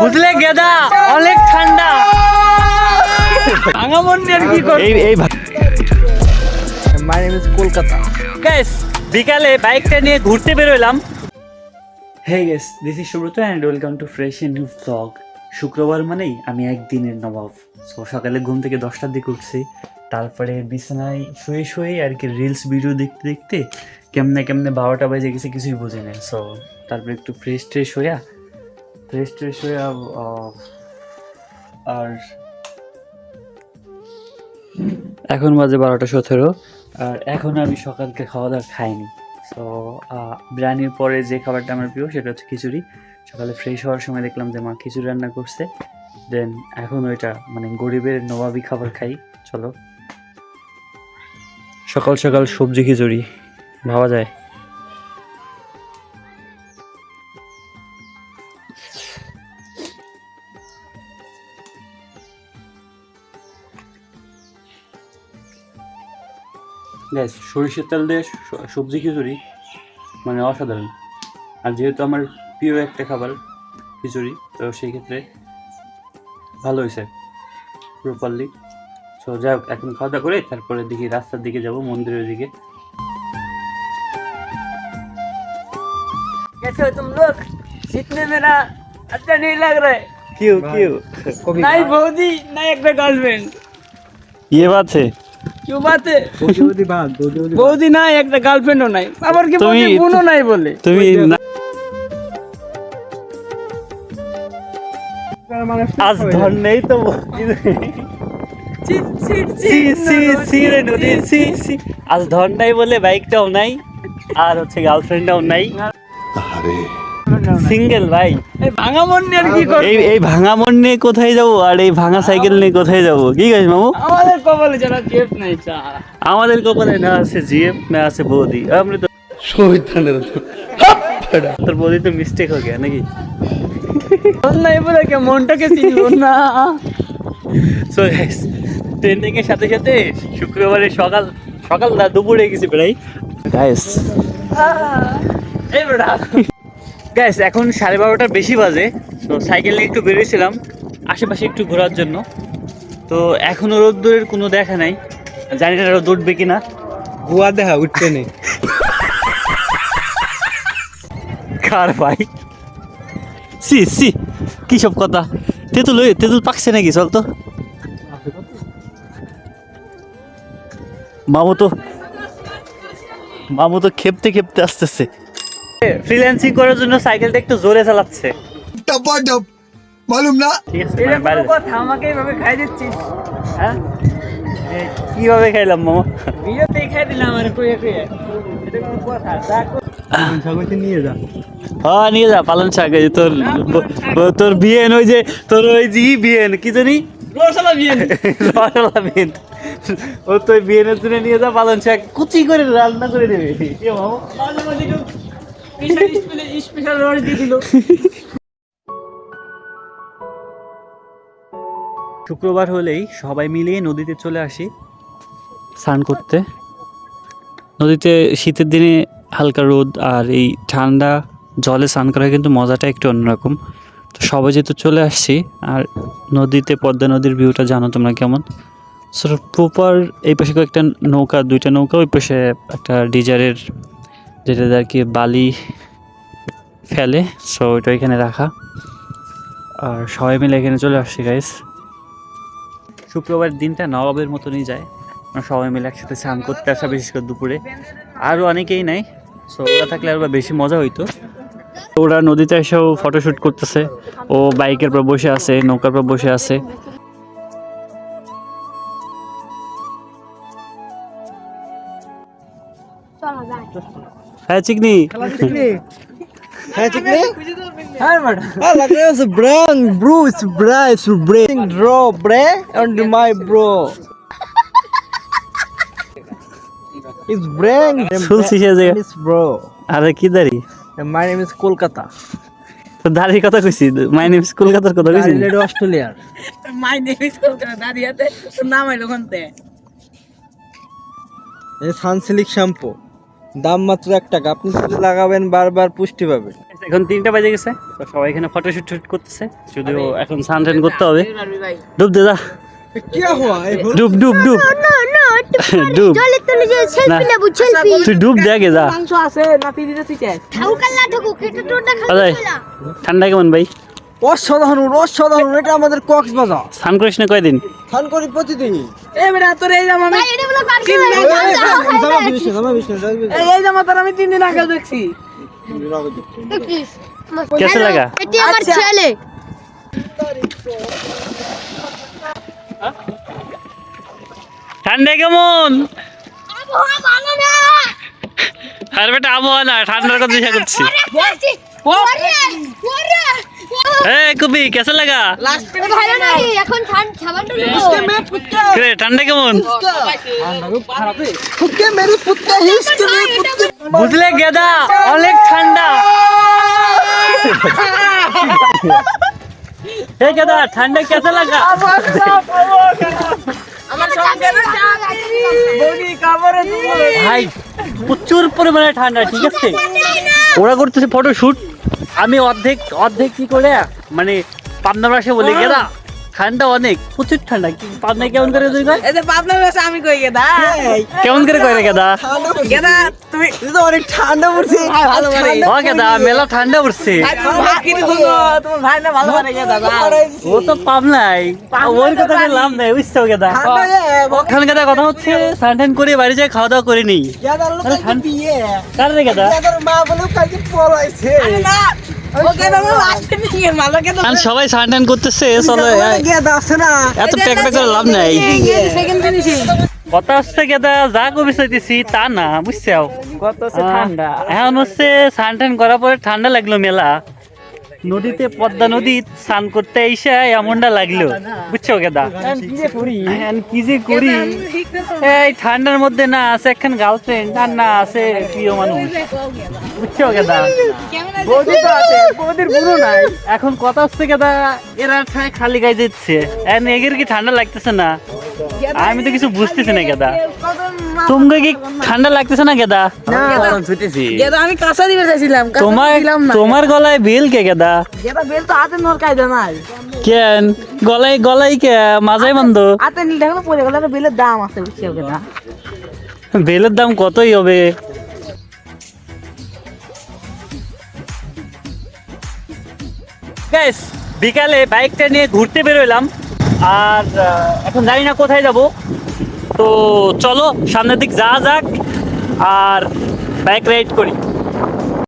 বুঝলে গেদা অনেক ঠান্ডা। My name is Kolkata. Guys বিকালে বাইকটা নিয়ে ঘুরতে বেরোলাম। Hey guys, this is Subrata and welcome to fresh and new blog. শুক্রবার মানেই আমি একদিনের নবাব। সো সকালে ঘুম থেকে 10টার দিকে উঠছি, তারপরে বিছানায় শুয়ে শুয়ে আর কি রিলস ভিডিও দেখতে দেখতে কেমনে কেমনে 12টা বাজে গেছে, কিছুই বুঝি না। সো তারপরে একটু ফ্রেশ হইয়া আর এখন বাজে 12টা 17, আর এখন আমি সকালকে খাওয়া দাওয়া খাইনি। সো বিরিয়ানির পরে যে খাবারটা আমার প্রিয় সেটা হচ্ছে খিচুড়ি। সকালে ফ্রেশ হওয়ার সময় দেখলাম যে মা খিচুড়ি রান্না করছে, দেন এখন ওইটা মানে গরিবের নবাবি খাবার খাই। চলো, সকাল সকাল সবজি খিচুড়ি ভাবা যায়। গ্যাস সরিষার তেল দিয়ে সবজি খিচুড়ি মানে অসাধারণ। আর যেহেতু আমার প্রিয় একটা খাবার খিচুড়ি, তো সেই ক্ষেত্রে ভালো হয়েছে প্রপারলি। সো যাই হোক, এখন খাওয়া দাওয়া করে তারপরে দেখি রাস্তার দিকে যাব, মন্দিরের দিকে। कैसे हो तुम लोग? इतने मेरा अच्छा नहीं लग रहा है। क्यों नहीं बौदी नहीं एक गर्लफ्रेंड। ये बात है। क्यों बात है? बौदी ना एक गर्लफ्रेंडও নাই, আবার কি বৌদি বোনও নাই বলে। তুমি আজ ধর নেই তো আজ ধর নাই বলে বাইকটাও নাই, আর হচ্ছে গার্লফ্রেন্ডটাও নাই। সিঙ্গেল ভাই। এই ভাঙা মন নিয়ে আর কি করব? এই ভাঙা মন নিয়ে কোথায় যাব, আর এই ভাঙা সাইকেল নিয়ে কোথায় যাব? কি গাইস মামু, আমাদের কপালে যারা জিএফ নাই চা, আমাদের কপালে না আছে জিএফ না আছে বৌদি। আমরা তো শয়তানের তোর বৌদি তো মিস্টেক হয়ে গেল নাকি? নাই বলে কে মনটাকে চিনলো না। সো গাইস, ট্রেন্ডিংয়ের সাথে সাথে শুক্রবারে সকাল না দুপুরে গেছি প্রায়। গাইস এই বেটা গাইস এখন 12:30টার বেশি বাজে। তো সাইকেল নিয়ে একটু বেরিয়েছিলাম আশেপাশে একটু ঘোরার জন্য। তো এখনো রোদ্দুরের কোনো দেখা নাই, জানি না রোদ উঠবে কিনা। বুয়া দেখা উঠতে নেই। কার ভাই সি কি সব কথা? তেঁতুল পাকছে নাকি? চল তো মামু তো খেপতে আসতেছে। ফ্রিল্যান্সিং করার জন্য সাইকেলটা একটু জোরে চালাচ্ছে। মালুম না ঠিক আছে, এটা বাইরে কোনো কথা? আমাকে এইভাবে খাই দিচ্ছিস? হ্যাঁ কিভাবে খাইলাম মামা? ভিডিওতেই খাই দিলাম আর কইয়ে এটা কোনো কথা? যা ছাগলকে নিয়ে যা। হ্যাঁ নিয়ে যা পালন শাক। এই যে তোর বিয়েন, ওই যে তোর ওই যে বিয়েন কি জানি, রসলা বিয়েন। ও তো বিয়েনের জন্য নিয়ে যা পালন শাক কুচি করে রান্না করে দেবে। মাঝে মাঝে একটু স্পেশাল রস দিয়ে দিল। শুক্রবার হলেই সবাই মিলিয়ে নদীতে চলে আসি স্নান করতে। নদীতে শীতের দিনে হালকা রোদ আর এই ঠান্ডা জলে স্নান করা কিন্তু মজাটা একটু অন্যরকম। তো সবাই যেহেতু চলে আসছি, আর নদীতে পদ্মা নদীর ভিউটা জানো তোমরা কেমন। সো প্রপার এই পাশে কয়েকটা নৌকা, 2টা নৌকা, ওই পাশে একটা ডিজারের যেটা আর কি বালি ফেলে, সো ওইটা এখানে রাখা। আর সবাই মিলে এখানে চলে আসছি গাইস। শুক্রবার দিনটা নবাবের মতনই যায়, আমরা সবাই মিলে একসাথে স্নান করতে আসা, বিশেষ করে দুপুরে। আরও অনেকেই নাই, সো ওরা থাকলে আরও বেশি মজা হইতো। ওরা নদীতে এসেও ফটোশ্যুট করতেছে, ও বাইকের পর বসে আছে, নৌকার পর বসে আছে। হ্যাঁ চিকনি, হ্যাঁ চিকনি, হ্যাঁ বেটা হ্যাঁ লাগে আছে ব্রাং ব্রো, ইটস ব্রাইট ব্রেং ড্র ব্রে এন্ড মাই ব্রো ইটস ব্রেং শুনছিস যে ইটস ব্রো। আরে কি দাঁড়ি, মাই নেম ইজ কলকাতা। তো দাঁড়ির কথা কইছি, মাই নেম ইজ কলকাতার কথা কইছি। লেডি অস্ট্রেলিয়ার। মাই নেম ইজ কলকাতা দাঁড়িয়াতে তোর নাম হইলো কোনতে? এই সানসিল্ক শ্যাম্পু দাম মাত্র 1 টাকা, আপনি যদি লাগাবেন বারবার পুষ্টি পাবেন। এখন 3টা বাজে গেছে, তো সবাই এখানে ফটোশুট করতেছে, যদিও এখন সানটাইন করতে হবে। ডুব দে যা, কি হুয়া ডুব ডুব ডুব ডুব, জলের তলে যে সেলফি নেব, সেলফি। তুই ডুব দে আগে যা। মাংস আছে না পিদিতে তুই চাই ঠাকুর না ঠাকুর কেটে টোটা আরে, খালি খেলা। ঠান্ডা কেমন ভাই? অসাধারণ অসাধারণ, এটা আমাদের কক্সবাজার। স্নান করিস না কয়দিন? স্নান করি প্রতিদিন। এই বেটা তোর এই জামা আমি ভাই এটা বলে পারছো না, জামা দিস না, জামা দিস না, এই জামা তোর আমি 3 দিন আগে দেখছি। দেখিস। कैसे लगा? এটি আমার আচ্ছা। ছেলে। ঠান্ডা কেমন? আবহাওয়া ভালো না। আর বেটা আবহাওয়া না, ঠান্ডার কথা জিজ্ঞাসা করছি। ওরে ওরে এই কবি কেসে লাগা? লাস্ট ভালো নাই, এখন সাবানটা নেব। রে ঠান্ডা কেমন? ফুটকে মেরি পুত্তা হিসকে মেরি পুত্তা। বুঝলে গেদা, অনেক ঠান্ডা। এই গেদা ঠান্ডা কেসে লাগা? আমার সঙ্গে না বডি কাভারে তুলে ভাই প্রচুর পরিমাণে ঠান্ডা, ঠিক আছে? ওরা করতেছে ফটো শুট, আমি অর্ধেক অর্ধেক কি করে মানে পাবনা ভাষায় বলি গেদা ঠান্ডা অনেক, প্রচুর ঠান্ডা। কি পাবনায় কেমন করে তুই কয়? এই যে পাবনা ভাষা আমি কই গেদা কেমন করে কয় রে গেদা? গেদা তুমি এটা অনেক ঠান্ডা পড়ছে। ভালো পারে ও গেদা মেলা ঠান্ডা পড়ছে। তোমার ভাই কিনে দিল তোমার ভাই না ভালো পারে গেদা ও তো পাবনাই, ওর কথা লাভ নাই, বুঝছো গেদা? ওখানে গেদা কথা হচ্ছে সানটাইন করে বাড়ি যায় খাওয়া দাওয়া করে নি। গেদার লোক ঠান্ডা- বিয়ে। কার রে গেদা? গেদার মা বলে কালকে পলাইছে। না ও গেদা আমার লাস্ট নিয়ে ভালো গেদা আর সবাই সানটাইন করতেছে, চলো গেদা আছে না। এত প্যাক প্যাক করে লাভ নাই। সেকেন্ড ফিনিশিং কথা হচ্ছে গেদা যা কবি চাইতেছি তা না, বুঝছো? কত ঠান্ডা এখন হচ্ছে সানটাইন করার পরে ঠান্ডা লাগলো মেলা, নদীতে পদ্মা নদী স্নান করতে এসে এমনটা লাগলো, বুঝছো গেদা? এখন কি যে করি, এই ঠান্ডার মধ্যে না আছে একখান গার্লফ্রেন্ড আর না আছে প্রিয় মানুষ, বুঝছো গেদা? বডি তো আছে বডির গুলো নাই এখন কথা হচ্ছে গেদা এরা খালি গায়ে দিচ্ছে, এখন এগের কি ঠান্ডা লাগতেছে না? আমি তো কিছু বুঝতেছি না গেদা, তোমাকে কি ঠান্ডা লাগতেছে না গেদা? গেদা আমি কাঁচা দিবে চাইছিলাম কাঁচা তোমার দিলাম না তোমার গলায় বেল কে গেদা? গেদা বেল তো হাতে নরকাই দেয় নাই কেন গলায় গলায় কে মাজাই বন্ধ? হাতে নিলে দেখো পড়ে গেল একটা বেলের দাম আছে বুঝছো গেদা বেলের দাম কতই হবে? গাইস বিকালে বাইকটা নিয়ে ঘুরতে বেরোলাম, আর এখন জানি না কোথায় যাব, তো চলো সামনের দিক যাওয়া যাক আর বাইক রাইড করি।